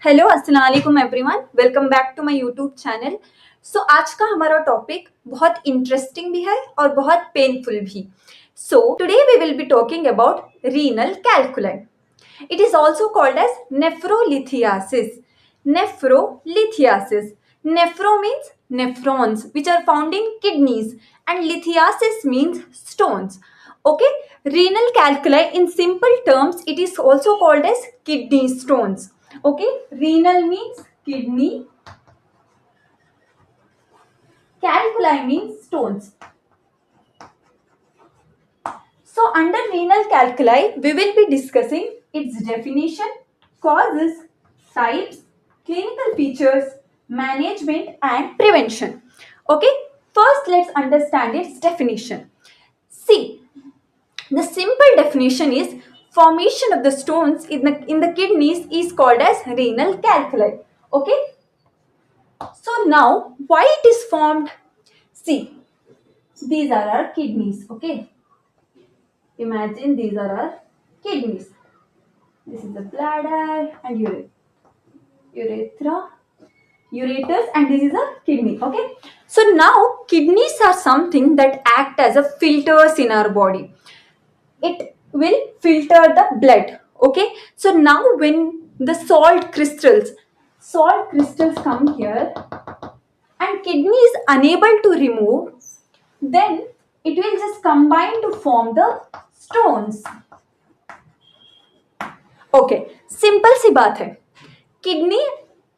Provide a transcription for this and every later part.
Hello अस्सलाम वालेकुम everyone, welcome back to my YouTube channel. So आज का हमारा टॉपिक बहुत इंटरेस्टिंग भी है और बहुत पेनफुल भी। So today we will be talking about renal calculi. It is also called as nephrolithiasis. Nephrolithiasis, nephro means nephrons which are found in kidneys and lithiasis means stones. Okay, renal calculi in simple terms it is also called as kidney stones. Okay, renal means kidney, calculi means stones. So under renal calculi we will be discussing its definition, causes, types, clinical features, management and prevention. Okay, first let's understand its definition. See, the simple definition is formation of the stones in the kidneys is called as renal calculi. Okay, so now why it is formed? See, these are our kidneys. Okay, imagine these are our kidneys. This is the bladder and urethra, ureters, and this is a kidney. Okay, so now kidneys are something that act as a filters in our body. It will filter the blood. Okay, so now when the salt crystals come here and kidney is unable to remove, then it will just combine to form the stones. Okay, simple सी बात है। Kidney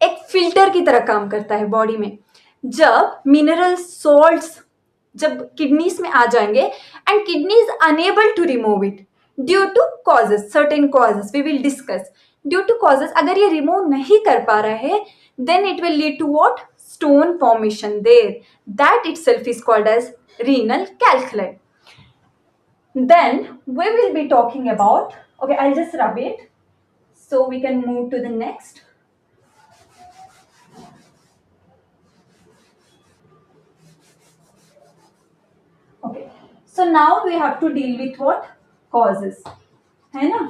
एक filter की तरह काम करता है body में। जब मिनरल सॉल्ट्स जब किडनीज में आ जाएंगे and kidney is unable to remove it due to causes, certain causes we will discuss. Due to causes अगर ये रिमूव नहीं कर पा रहा है then it will lead to what? Stone formation there. That itself is called as renal calculi. Then we will be talking about, okay, I'll just rub it so we can move to the next. Okay, so now we have to deal with what? Causes, है ना?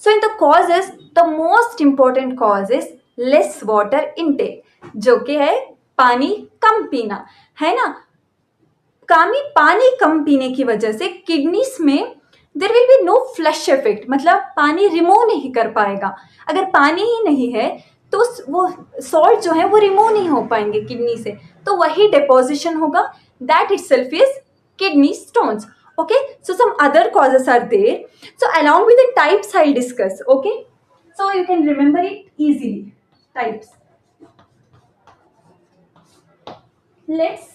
So in the causes, the most important cause is less water intake, जो कि है पानी कम पीना, है ना? पानी कम पीने की वजह से किडनीज में there will be no flush effect, मतलब पानी रिमूव नहीं कर पाएगा। अगर पानी ही नहीं है तो वो सॉल्ट जो है वो रिमूव नहीं हो पाएंगे किडनी से, तो वही डिपोजिशन होगा। That itself is kidney stones. Okay, so some other causes are there. So along with the types I'll discuss. Okay, so you can remember it easily. Types. Let's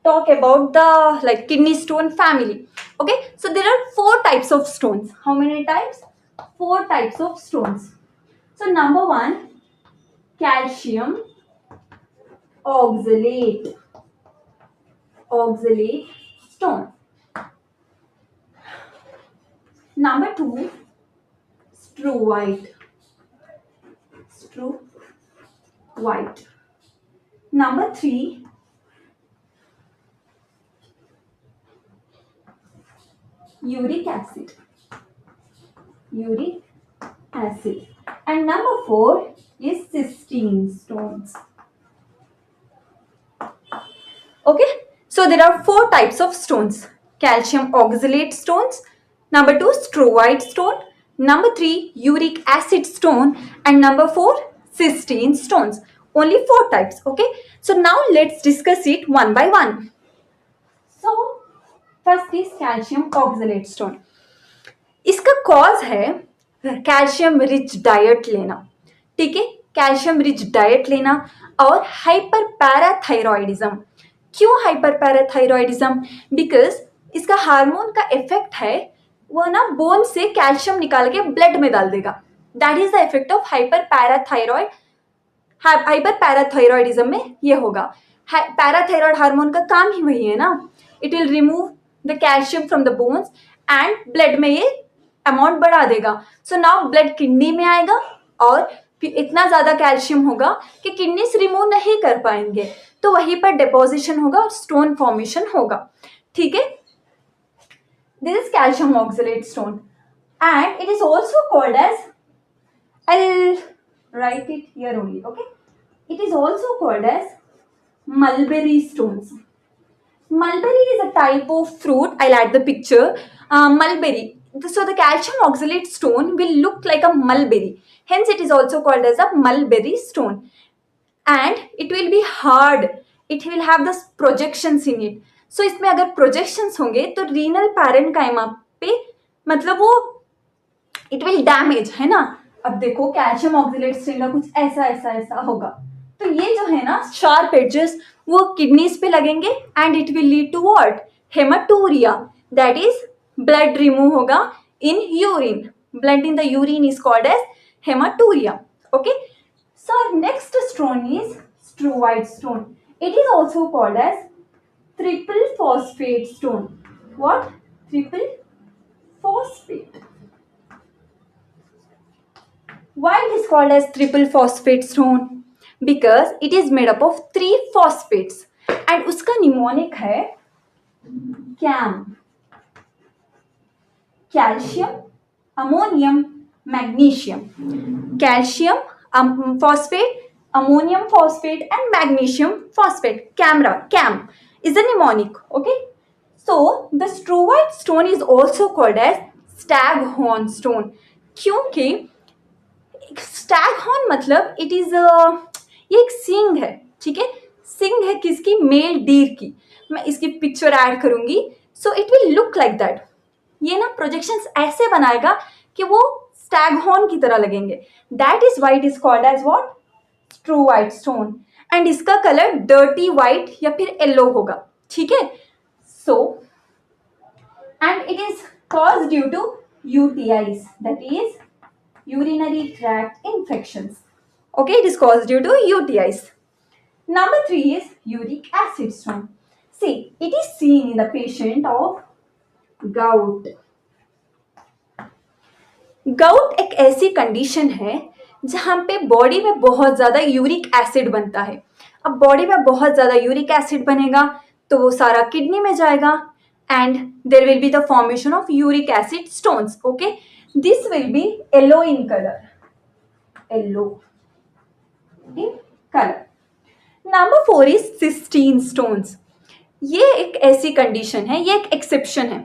talk about the kidney stone family. Okay, so there are 4 types of stones. How many types? 4 types of stones. So number 1, calcium oxalate stone. Number 2, struvite. Number 3, uric acid. And number 4 is cystine stones. Okay, so there are 4 types of stones. Calcium oxalate stones, number 2 struvite stone, number 3 uric acid stone, and number 4 cystine stones. Only 4 types. Okay, so now let's discuss it one by one. So first is calcium oxalate stone. इसका cause है calcium rich diet लेना. ठीक है, calcium rich diet लेना और hyper parathyroidism. क्यों hyper parathyroidism? Because इसका hormone का इफेक्ट है वो ना बोन से कैल्शियम निकाल के ब्लड में डाल देगा. That is the effect of hyper parathyroidism में ये होगा. पैराथायरॉयड हार्मोन का काम ही वही है ना, it will remove the calcium from the bones and blood में ये अमाउंट बढ़ा देगा. सो नाउ ब्लड किडनी में आएगा और फिर इतना ज्यादा कैल्शियम होगा कि किडनी से रिमूव नहीं कर पाएंगे, तो वहीं पर डिपोजिशन होगा और स्टोन फॉर्मेशन होगा. ठीक है, this is calcium oxalate stone and it is also called as, I'll write it here only. Okay, it is also called as mulberry stones. Mulberry is a type of fruit. I'll add the picture. Mulberry. So the calcium oxalate stone will look like a mulberry. Hence, it is also called as a mulberry stone. And it will be hard. It will have the projections in it. So इसमें अगर projections होंगे तो renal parenchyma पे मतलब वो it will damage, है ना. अब देखो कैल्शियम ऑक्सलेट स्टेन का कुछ ऐसा ऐसा ऐसा होगा, तो ये जो है ना शार्प एजेस वो किडनीज पे लगेंगे and it will lead to what, haematuria, that is blood remove होगा in urine. Blood in the urine is called as haematuria. Okay, so next stone is struvite stone. It is also called as triple phosphate stone. What? Triple phosphate. Why it is called as triple phosphate stone? Because it is made up of 3 phosphates and उसका mnemonic है CAM, calcium, ammonium, magnesium. Calcium phosphate, ammonium phosphate and magnesium phosphate. CAM is the mnemonic. Okay, so the strowite stone is also called as staghorn stone. क्योंकि Stag horn मतलब it is ये एक सिंग है. ठीक है, सिंग है किसकी? मेल डीर की. मैं इसकी पिक्चर ऐड करूंगी. So it will look like that. ये ना प्रोजेक्शंस ऐसे बनाएगा कि वो स्टैग हॉर्न की तरह लगेंगे. That is why it is called as what, true white stone. And इसका कलर डर्टी वाइट या फिर येलो होगा. ठीक है, so and it is cause due to UTIs, that is urinary tract infections. Okay, it is caused due to UTIs. Number 3 is uric acid stone. See, it is seen in the patient of gout. Gout एक ऐसी condition है जहां पे body में बहुत ज्यादा uric acid बनता है. अब बॉडी में बहुत ज्यादा यूरिक एसिड बनेगा तो वो सारा किडनी में जाएगा and there will be the formation of uric acid stones. Okay, this will be yellow in color. Yellow in color. Number 4 is cystine stones. ये एक ऐसी कंडीशन है, ये एक एक्सेप्शन है.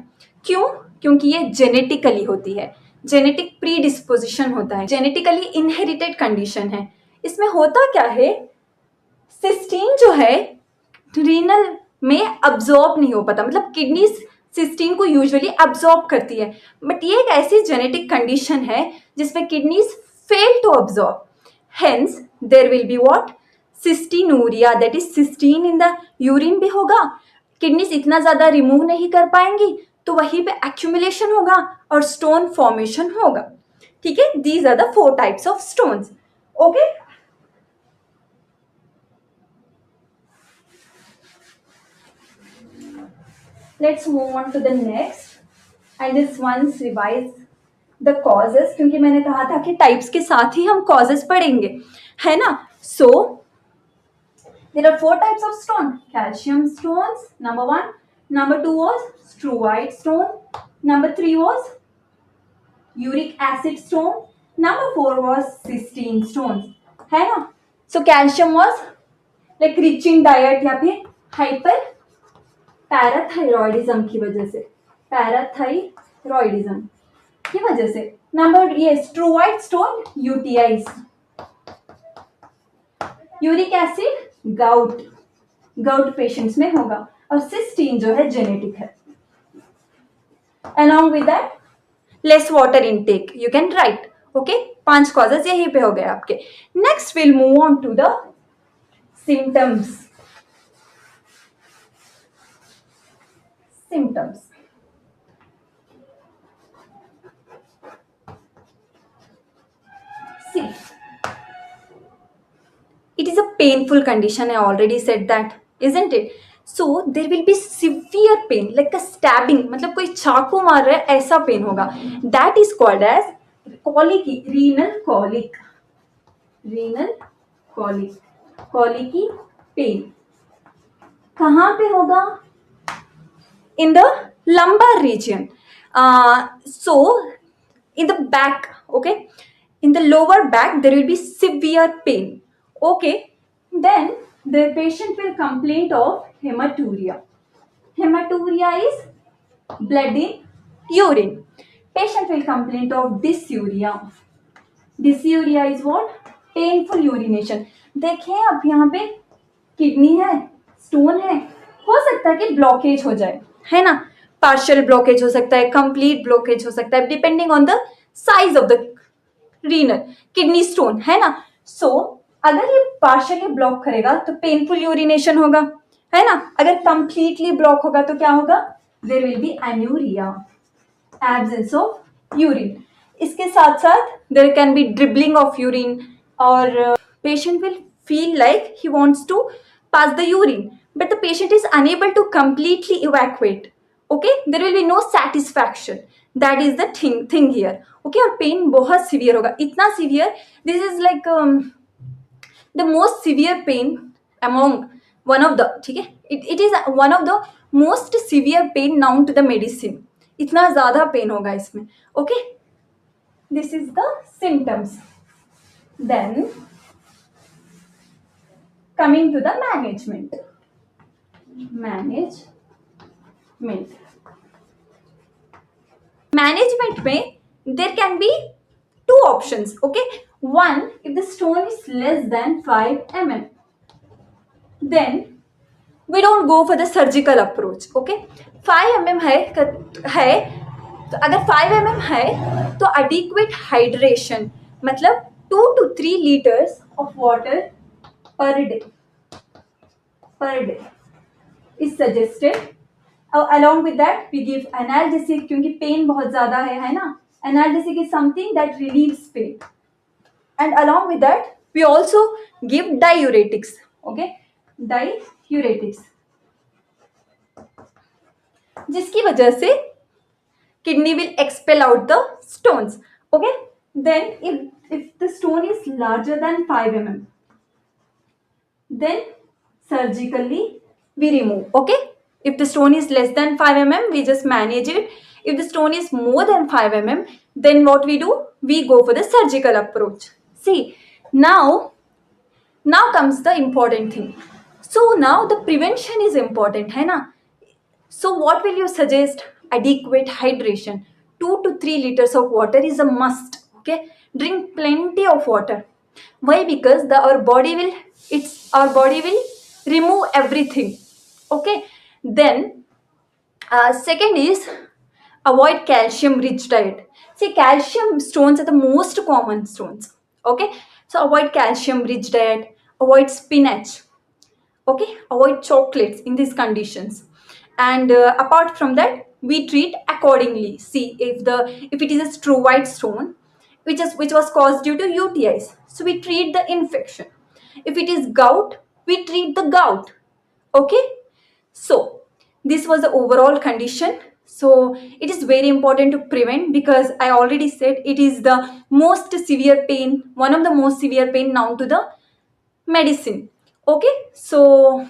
क्यों? क्योंकि ये जेनेटिकली होती है. जेनेटिक प्रीडिस्पोजिशन होता है, जेनेटिकली इनहेरिटेड कंडीशन है. इसमें होता क्या है, सिस्टीन जो है रीनल में अब्सॉर्ब नहीं हो पाता. मतलब किडनी सिस्टीन को यूजुअली अब्सॉर्ब करती है, बट ये एक ऐसी जेनेटिक कंडीशन है जिसमें kidneys fail to absorb. Hence there will be what, cystinuria, that is cystine in the urine भी होगा. किडनीज इतना ज्यादा रिमूव नहीं कर पाएंगी तो वहीं पे एक्यूमुलेशन होगा और स्टोन फॉर्मेशन होगा. ठीक है, these are the 4 types of stones. Okay, let's move on to the next and this once revise the causes, क्योंकि मैंने कहा था कि टाइप्स के साथ ही हम causes पढ़ेंगे, है ना. So there are 4 types of stone. Calcium stones, number 1. Number 2 was strowite stone. Number 3 was uric acid stone. Number 4 was cystine stones, है ना. So calcium was like rich in diet या फिर hyper पैराथायरॉयडिज्म की वजह से, parathyroidism की वजह से. नंबर ये struvite stone UTIs, uric acid gout, gout patients में होगा, और सिस्टीन जो है जेनेटिक है. along with that less water intake you can write. Okay, 5 causes यहीं पे हो गए आपके. Next we'll move on to the symptoms. Symptoms. See, it is a painful condition. I already said that, isn't it? So there will be severe pain like a stabbing, मतलब कोई चाकू मार रहा है ऐसा पेन होगा. That is called as colic, renal colic, renal colic, colic pain. कहाँ पे होगा? In the lumbar region. So in the back, okay, in the lower back there will be severe pain. Okay, then the patient will complain of hematuria. Hematuria is blood in urine. Patient will complain of dysuria. Dysuria is what? Painful urination. देखें अब यहाँ पे kidney है, stone है, हो सकता है कि ब्लॉकेज हो जाए, है ना. पार्शियल ब्लॉकेज हो सकता है, कंप्लीट ब्लॉकेज हो सकता है, depending on the size of the renal kidney stone, है ना. सो अगर ये पार्शियली ब्लॉक करेगा तो पेनफुल यूरिनेशन होगा, है ना. अगर कंप्लीटली ब्लॉक होगा तो क्या होगा? There will be anuria, absence of urine. इसके साथ साथ there can be dribbling of urine, और patient will feel like he wants to pass the urine, but the patient is unable to completely evacuate. Okay, there will be no satisfaction. That is the thing here. Okay, और pain बहुत severe होगा, इतना severe, this is like the most severe pain among one of the, ठीक है, it is one of the most severe pain known to the medicine. इतना ज़्यादा pain होगा इसमें. Okay, this is the symptoms. Then coming to the management. Management में there can be two options. Okay, one, if the stone is less than 5 mm, then we don't go for the surgical approach. Okay, 5 mm है तो अगर 5 mm है तो adequate hydration, मतलब 2 to 3 liters of water per day is suggested. Along with that we give analgesic, क्योंकि pen बहुत ज़्यादा है ना. Analgesic is something that relieves pain, and along with that we also give diuretics. Okay, diuretics, जिसकी वजह से kidney will expel out the stones. Okay, then if the stone is larger than 5 mm, then surgically we remove. Okay, if the stone is less than 5 mm, we just manage it. If the stone is more than 5 mm, then what we do? We go for the surgical approach. See, now comes the important thing. So now the prevention is important, है ना. So what will you suggest? Adequate hydration. 2 to 3 liters of water is a must. Okay, drink plenty of water. Why? Because our body will remove everything. Okay, then second is avoid calcium rich diet. See, calcium stones are the most common stones. Okay, so avoid calcium rich diet, avoid spinach. Okay, avoid chocolates in these conditions, and apart from that we treat accordingly. See, if it is a struvite stone which was caused due to UTIs, so we treat the infection. If it is gout, we treat the gout. Okay, so this was the overall condition. So it is very important to prevent, because I already said it is the most severe pain, one of the most severe pain known to the medicine. Okay, so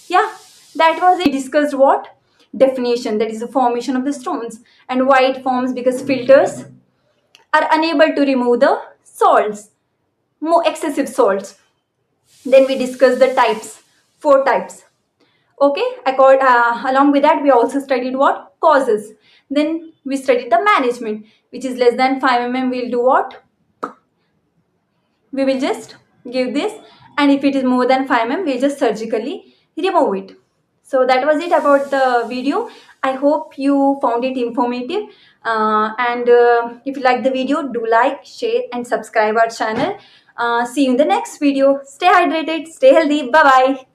yeah, that was it. We discussed what? Definition, that is the formation of the stones, and why it forms, because filters are unable to remove the salts, more excessive salts. Then we discussed the types, 4 types. Okay, along with that we also studied what? Causes. Then we studied the management, which is less than 5 mm. We'll do what? We will just give this, and if it is more than 5 mm, we'll just surgically remove it. So that was it about the video. I hope you found it informative, and if you like the video, do like, share and subscribe our channel. See you in the next video. Stay hydrated, stay healthy. Bye bye.